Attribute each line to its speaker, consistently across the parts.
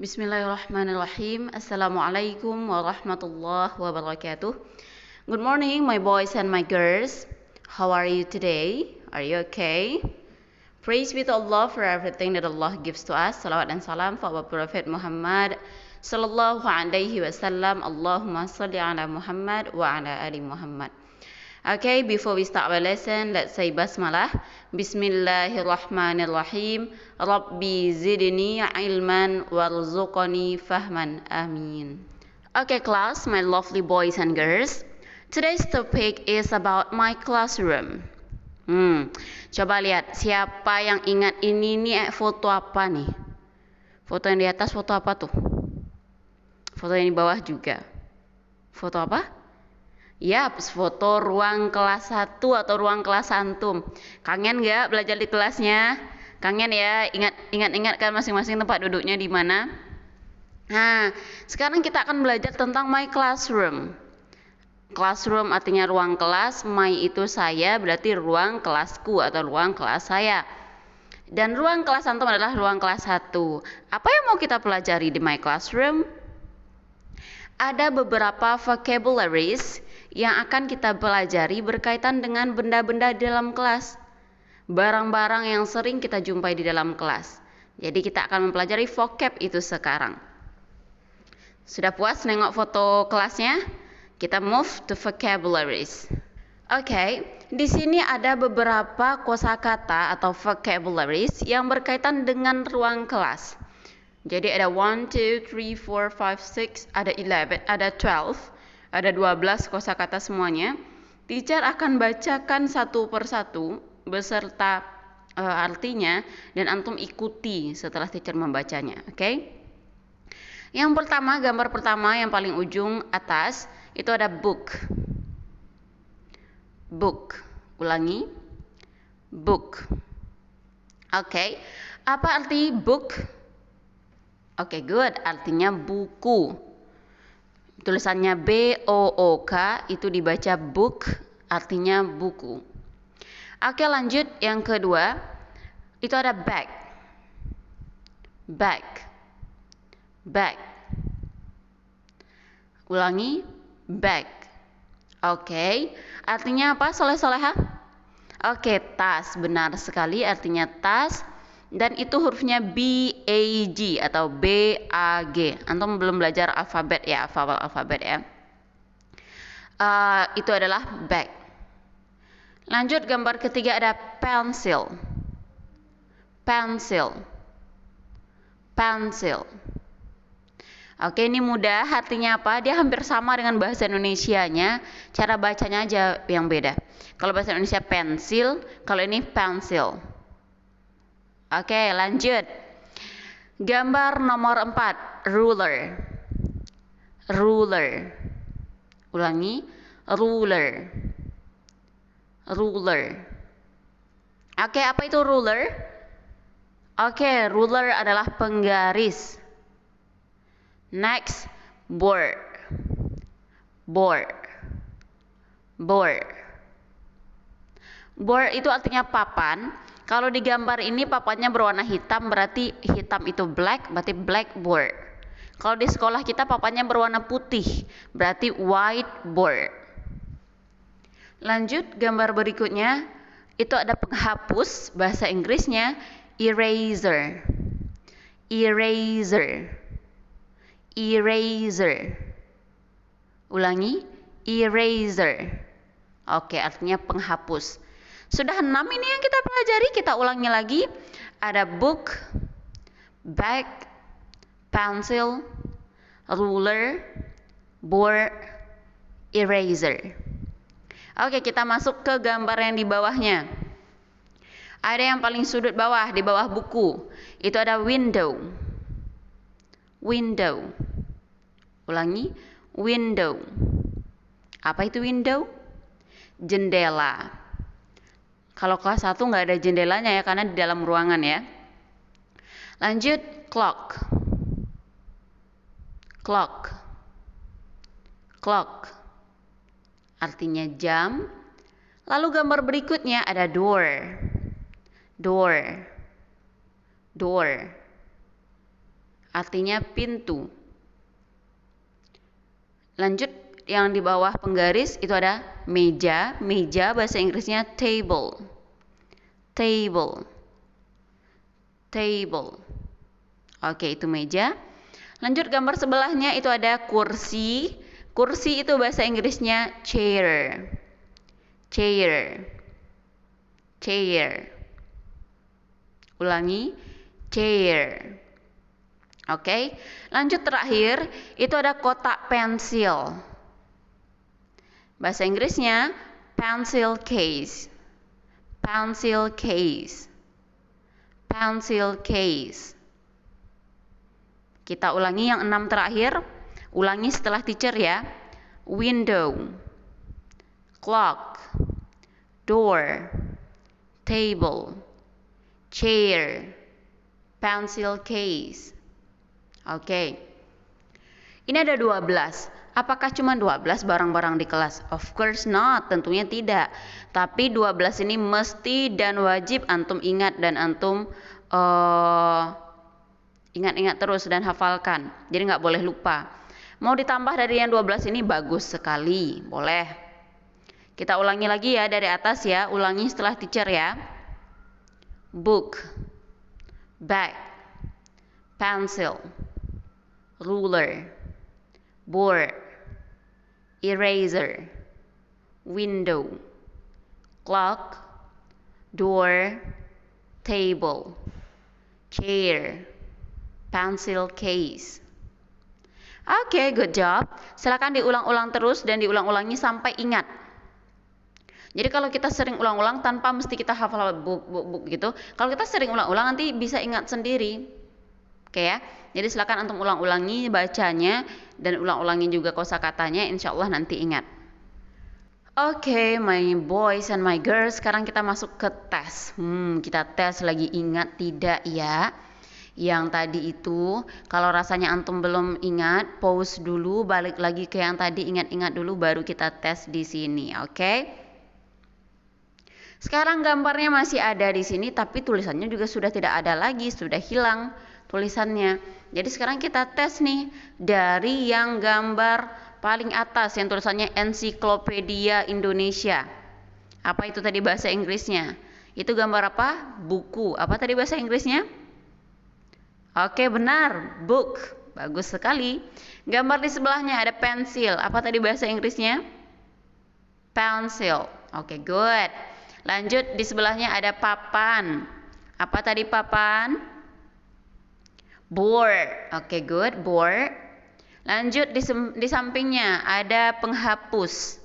Speaker 1: Bismillahirrahmanirrahim. Assalamualaikum warahmatullahi wabarakatuh. Good morning, my boys and my girls. How are you today? Are you okay? Praise be to Allah for everything that Allah gives to us. Salawat dan salam for our Prophet Muhammad sallallahu alaihi wasallam. Allahumma salli ala Muhammad wa ala ali Muhammad. Okay, before we start our lesson, let's say basmalah. Bismillahirrahmanirrahim. Rabbi zidni ilman warzuqni fahman. Amin. Okay, class, my lovely boys and girls. Today's topic is about my classroom. Coba lihat siapa yang ingat ini nih foto apa nih? Foto yang di atas foto apa tuh? Foto yang di bawah juga. Foto apa? Yap, foto ruang kelas 1 atau ruang kelas antum. Kangen nggak belajar di kelasnya? Kangen ya? Ingat kan masing-masing tempat duduknya di mana? Nah, sekarang kita akan belajar tentang my classroom. Classroom artinya ruang kelas, my itu saya, berarti ruang kelasku atau ruang kelas saya. Dan ruang kelas antum adalah ruang kelas 1. Apa yang mau kita pelajari di my classroom? Ada beberapa vocabularies yang akan kita pelajari berkaitan dengan benda-benda di dalam kelas, barang-barang yang sering kita jumpai di dalam kelas. Jadi kita akan mempelajari vocab itu sekarang. Sudah puas nengok foto kelasnya? Kita move to vocabularies. Oke, di sini ada beberapa kosakata atau vocabularies yang berkaitan dengan ruang kelas. Jadi ada 1, 2, 3, 4, 5, 6, ada 11, ada 12, ada 12 kosakata semuanya. Teacher akan bacakan satu persatu beserta artinya dan antum ikuti setelah teacher membacanya, oke? Yang pertama, gambar pertama yang paling ujung atas itu ada book. Book. Ulangi. Book. Oke. Apa arti book? Oke, good. Artinya buku. Tulisannya B-O-O-K itu dibaca book, artinya buku. Oke, lanjut yang kedua. Itu ada bag. Bag. Bag. Ulangi, bag. Oke, artinya apa? Soleh-soleha? Oke, tas. Benar sekali, artinya tas. Dan itu hurufnya B-A-G atau B-A-G. Antum belum belajar alfabet ya, vowel alfabet ya. Itu adalah bag. Lanjut gambar ketiga ada pencil. Pencil. Pencil. Oke, ini mudah. Artinya apa? Dia hampir sama dengan bahasa Indonesianya. Cara bacanya aja yang beda. Kalau bahasa Indonesia pensil, kalau ini pencil. Oke, lanjut. Gambar nomor 4, ruler. Ruler. Ulangi, ruler. Ruler. Oke, apa itu ruler? Oke, ruler adalah penggaris. Next, board. Board. Board. Board itu artinya papan. Kalau di gambar ini papannya berwarna hitam, berarti hitam itu black, berarti blackboard. Kalau di sekolah kita papannya berwarna putih, berarti whiteboard. Lanjut gambar berikutnya, itu ada penghapus, bahasa Inggrisnya eraser. Eraser. Eraser. Ulangi, eraser. Oke, artinya penghapus. Sudah 6 ini yang kita pelajari, kita ulangi lagi. Ada book, bag, pencil, ruler, board, eraser. Oke, kita masuk ke gambar yang di bawahnya. Ada yang paling sudut bawah, di bawah buku. Itu ada window. Window. Ulangi, window. Apa itu window? Jendela. Kalau kelas 1 nggak ada jendelanya ya, karena di dalam ruangan ya. Lanjut, clock. Clock. Clock. Artinya jam. Lalu gambar berikutnya ada door. Door. Door. artinya pintu. Lanjut, yang di bawah penggaris itu ada meja. Meja bahasa Inggrisnya table. Table. Table. Oke, itu meja. Lanjut, gambar sebelahnya itu ada kursi. Kursi itu bahasa Inggrisnya chair. Chair. Chair. Ulangi, chair. Oke, lanjut terakhir itu ada kotak pensil. Bahasa Inggrisnya pencil case. Pencil case. Pencil case. Kita ulangi yang 6 terakhir. Ulangi setelah teacher ya. Window, clock, door, table, chair, pencil case. Oke. Ini ada 12. Apakah cuma 12 barang-barang di kelas? Of course not, tentunya tidak. Tapi 12 ini mesti dan wajib antum ingat dan antum ingat-ingat terus dan hafalkan. Jadi nggak boleh lupa. Mau ditambah dari yang 12 ini bagus sekali, boleh. Kita ulangi lagi ya dari atas ya, ulangi setelah teacher ya. Book, bag, pencil, ruler, board, eraser, window, clock, door, table, chair, pencil case. Oke, good job. Silakan diulang-ulang terus dan diulang-ulangi sampai ingat. Jadi kalau kita sering ulang-ulang tanpa mesti kita hafal book gitu. Kalau kita sering ulang-ulang nanti bisa ingat sendiri. Oke ya. Jadi silakan antum ulang-ulangi bacanya dan ulang-ulangi juga kosakatanya, insyaallah nanti ingat. Oke, my boys and my girls, sekarang kita masuk ke tes. Kita tes lagi, ingat tidak ya? Yang tadi itu, kalau rasanya antum belum ingat, pause dulu, balik lagi ke yang tadi, ingat-ingat dulu, baru kita tes di sini, oke? Sekarang gambarnya masih ada di sini, tapi tulisannya juga sudah tidak ada lagi, sudah hilang tulisannya. Jadi sekarang kita tes nih dari yang gambar paling atas yang tulisannya Ensiklopedia Indonesia. Apa itu tadi bahasa Inggrisnya? Itu gambar apa? Buku. Apa tadi bahasa Inggrisnya? Oke, benar, book. Bagus sekali. Gambar di sebelahnya ada pensil. Apa tadi bahasa Inggrisnya? Pencil. Oke, good. Lanjut, di sebelahnya ada papan. Apa tadi papan? Board. Oke, good, board. Lanjut, di sampingnya ada penghapus.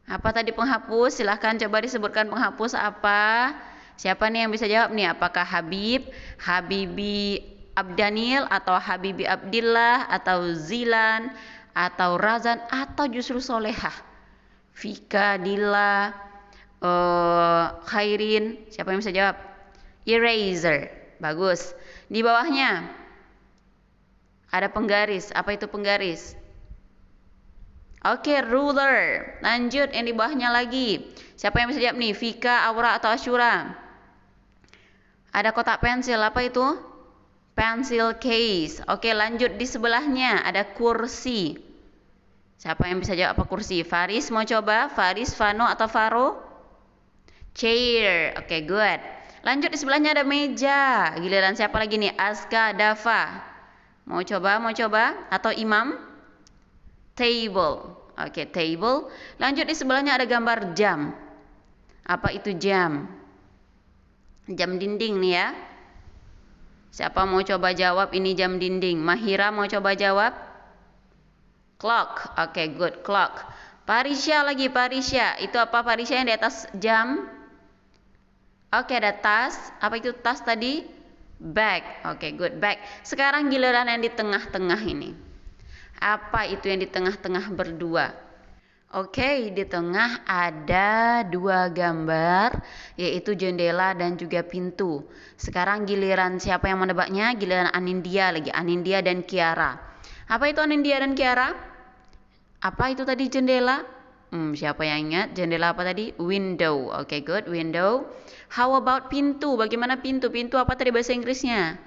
Speaker 1: Apa tadi penghapus? Silahkan coba disebutkan penghapus apa? Siapa nih yang bisa jawab nih? Apakah Habib, Habibi Abdanil, atau Habibi Abdillah, atau Zilan, atau Razan, atau justru Solehah? Vika, Dila, Khairin. Siapa yang bisa jawab? Eraser. Bagus. Di bawahnya ada penggaris. Apa itu penggaris? Oke, ruler. Lanjut yang di bawahnya lagi. Siapa yang bisa jawab nih? Vika, Aura, atau Asyura? Ada kotak pensil. Apa itu? Pencil case. Oke, lanjut di sebelahnya ada kursi. Siapa yang bisa jawab apa kursi? Faris mau coba? Faris, Fano, atau Faro? Chair. Oke, good. Lanjut di sebelahnya ada meja. Giliran siapa lagi nih? Aska, Dafa. Mau coba? Mau coba? Atau Imam? Table. Oke, table. Lanjut di sebelahnya ada gambar jam. Apa itu jam? Jam dinding nih ya. Siapa mau coba jawab ini jam dinding? Mahira mau coba jawab? Clock. Oke, good, clock. Parisya lagi, Parisya. Itu apa Parisya yang di atas jam? Oke, ada tas. Apa itu tas tadi? Bag. Oke, good, bag. Sekarang giliran yang di tengah-tengah ini. Apa itu yang di tengah-tengah berdua? Oke, di tengah ada dua gambar, yaitu jendela dan juga pintu. Sekarang giliran siapa yang menebaknya? Giliran Anindya lagi, Anindya dan Kiara. Apa itu Anindya dan Kiara? Apa itu tadi jendela? Siapa yang ingat? Jendela apa tadi? Window. Oke, good, window. How about pintu? Bagaimana pintu? Pintu apa tadi bahasa Inggrisnya?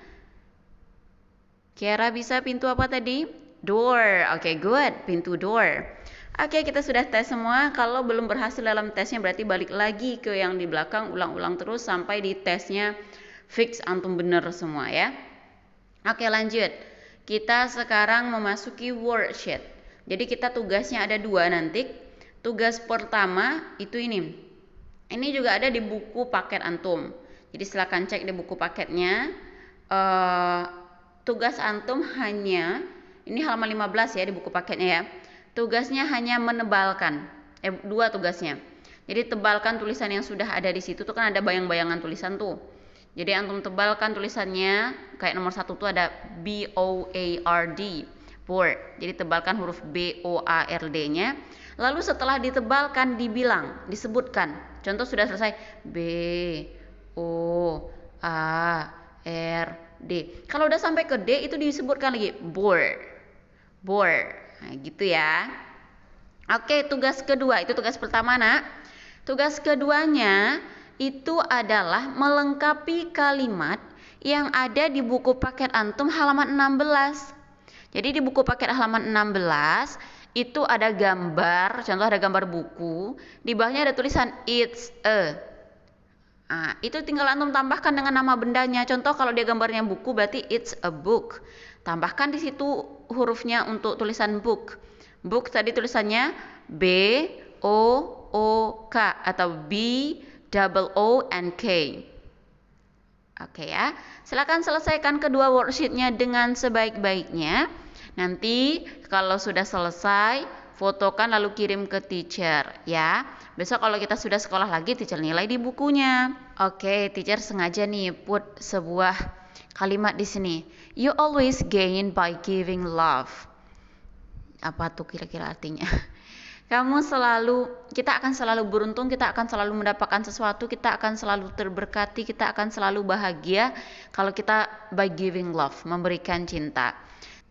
Speaker 1: Kiara bisa pintu apa tadi? Door. Oke, good. Pintu door. Oke, kita sudah tes semua. Kalau belum berhasil dalam tesnya berarti balik lagi ke yang di belakang, ulang-ulang terus sampai di tesnya fix antum bener semua ya. Oke, lanjut. Kita sekarang memasuki worksheet. Jadi kita tugasnya ada 2 nanti. Tugas pertama itu ini. Ini juga ada di buku paket antum. Jadi silakan cek di buku paketnya. Tugas antum hanya, ini halaman 15 ya di buku paketnya ya. Tugasnya hanya menebalkan. 2 tugasnya. Jadi tebalkan tulisan yang sudah ada di situ. Tuh kan ada bayang-bayangan tulisan tuh. Jadi antum tebalkan tulisannya. Kayak nomor 1 tuh ada B-O-A-R-D. Board. Jadi tebalkan huruf B-O-A-R-D-nya. Lalu setelah ditebalkan dibilang, disebutkan. Contoh sudah selesai. B-O-A-R-D. Kalau udah sampai ke D itu disebutkan lagi. Board. Board. Nah gitu ya. Oke, tugas kedua. Itu tugas pertama nak. Tugas keduanya itu adalah melengkapi kalimat yang ada di buku paket antum halaman 16. Jadi di buku paket halaman 16 itu ada gambar, contoh ada gambar buku, di bawahnya ada tulisan it's a. Nah, itu tinggal antum tambahkan dengan nama bendanya. Contoh kalau dia gambarnya buku berarti it's a book. Tambahkan di situ hurufnya untuk tulisan book. Book tadi tulisannya B O O K atau B double O and K. Oke ya. Silakan selesaikan kedua worksheetnya dengan sebaik-baiknya. Nanti kalau sudah selesai, fotokan lalu kirim ke teacher ya. Besok kalau kita sudah sekolah lagi, teacher nilai di bukunya. Oke, teacher sengaja nih put sebuah kalimat di sini. You always gain by giving love. Apa tuh kira-kira artinya? Kita akan selalu beruntung, kita akan selalu mendapatkan sesuatu, kita akan selalu terberkati, kita akan selalu bahagia kalau kita by giving love, memberikan cinta.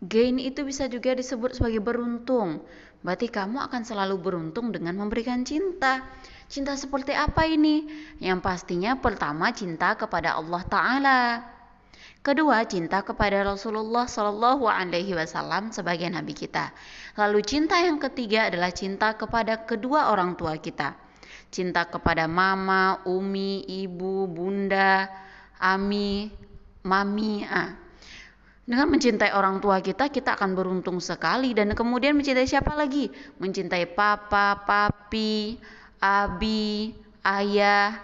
Speaker 1: Gain itu bisa juga disebut sebagai beruntung. Berarti kamu akan selalu beruntung dengan memberikan cinta. Cinta seperti apa ini? Yang pastinya pertama cinta kepada Allah Ta'ala. Kedua, cinta kepada Rasulullah Shallallahu Alaihi Wasallam sebagai nabi kita. Lalu cinta yang ketiga adalah cinta kepada kedua orang tua kita. Cinta kepada mama, umi, ibu, bunda, ami, mami. Dengan mencintai orang tua kita, kita akan beruntung sekali. Dan kemudian mencintai siapa lagi? Mencintai papa, papi, abi, ayah.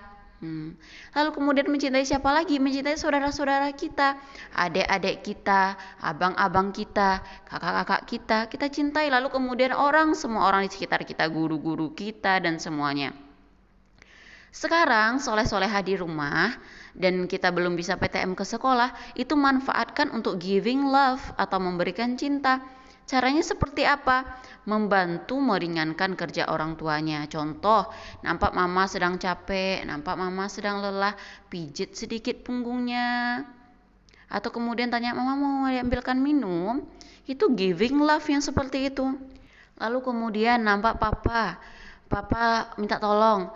Speaker 1: Lalu kemudian mencintai siapa lagi? Mencintai saudara-saudara kita, adik-adik kita, abang-abang kita, kakak-kakak kita. Kita cintai. Lalu kemudian semua orang di sekitar kita, guru-guru kita dan semuanya. Sekarang soleh-solehah di rumah dan kita belum bisa PTM ke sekolah, itu manfaatkan untuk giving love atau memberikan cinta. Caranya seperti apa? Membantu meringankan kerja orang tuanya. Contoh, nampak mama sedang capek, nampak mama sedang lelah, pijit sedikit punggungnya. Atau kemudian tanya, mama mau diambilkan minum? Itu giving love yang seperti itu. Lalu kemudian nampak papa minta tolong,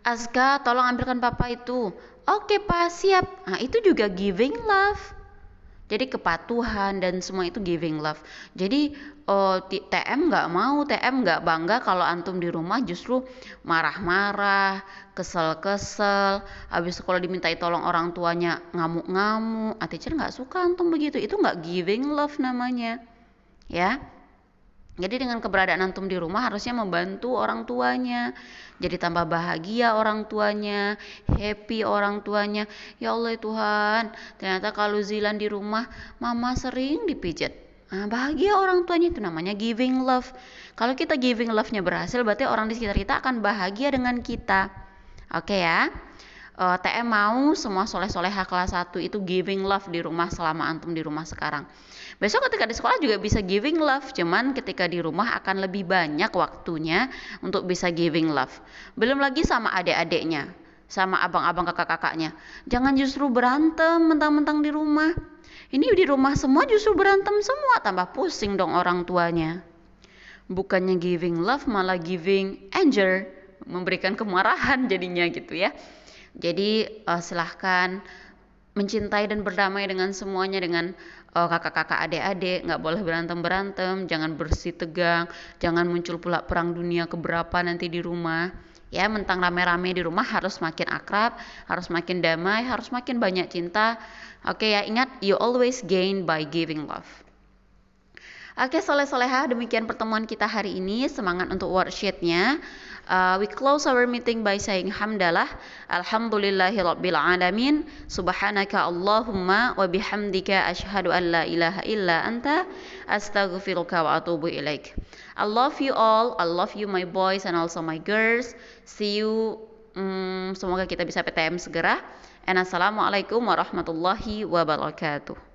Speaker 1: Azka tolong ambilkan papa itu. Oke pak, siap. Nah itu juga giving love. Jadi kepatuhan dan semua itu giving love. Jadi TM nggak bangga kalau antum di rumah justru marah-marah, kesel-kesel, habis sekolah dimintai tolong orang tuanya ngamuk-ngamuk. Teacher nggak suka antum begitu. Itu nggak giving love namanya, ya. Jadi dengan keberadaan antum di rumah harusnya membantu orang tuanya. Jadi tambah bahagia orang tuanya, happy orang tuanya. Ya Allah Tuhan, ternyata kalau Zilan di rumah, mama sering dipijat. Nah, bahagia orang tuanya, itu namanya giving love. Kalau kita giving love-nya berhasil, berarti orang di sekitar kita akan bahagia dengan kita. Oke ya. TM mau semua soleh-solehah kelas 1 itu giving love di rumah selama antum di rumah sekarang. Besok ketika di sekolah juga bisa giving love, cuman ketika di rumah akan lebih banyak waktunya untuk bisa giving love. Belum lagi sama adik-adiknya, sama abang-abang kakak-kakaknya. Jangan justru berantem mentang-mentang di rumah. Ini di rumah semua justru berantem semua, tambah pusing dong orang tuanya. Bukannya giving love malah giving anger, memberikan kemarahan jadinya gitu ya. Jadi silahkan mencintai dan berdamai dengan semuanya, dengan kakak-kakak, adik-adik, nggak boleh berantem-berantem, jangan bersih tegang, jangan muncul pula perang dunia keberapa nanti di rumah. Ya, mentang rame-rame di rumah harus makin akrab, harus makin damai, harus makin banyak cinta. Oke ya, ingat, you always gain by giving love. Oke, soleh-soleha, demikian pertemuan kita hari ini. Semangat untuk worksheet-nya. We close our meeting by saying hamdalah, alhamdulillahirabbil alamin, subhanaka Allahumma wa bihamdika asyhadu an la ilaha illa anta, astaghfiruka wa atubu ilaik. I love you all, I love you my boys and also my girls. See you, semoga kita bisa PTM segera. And assalamualaikum warahmatullahi wabarakatuh.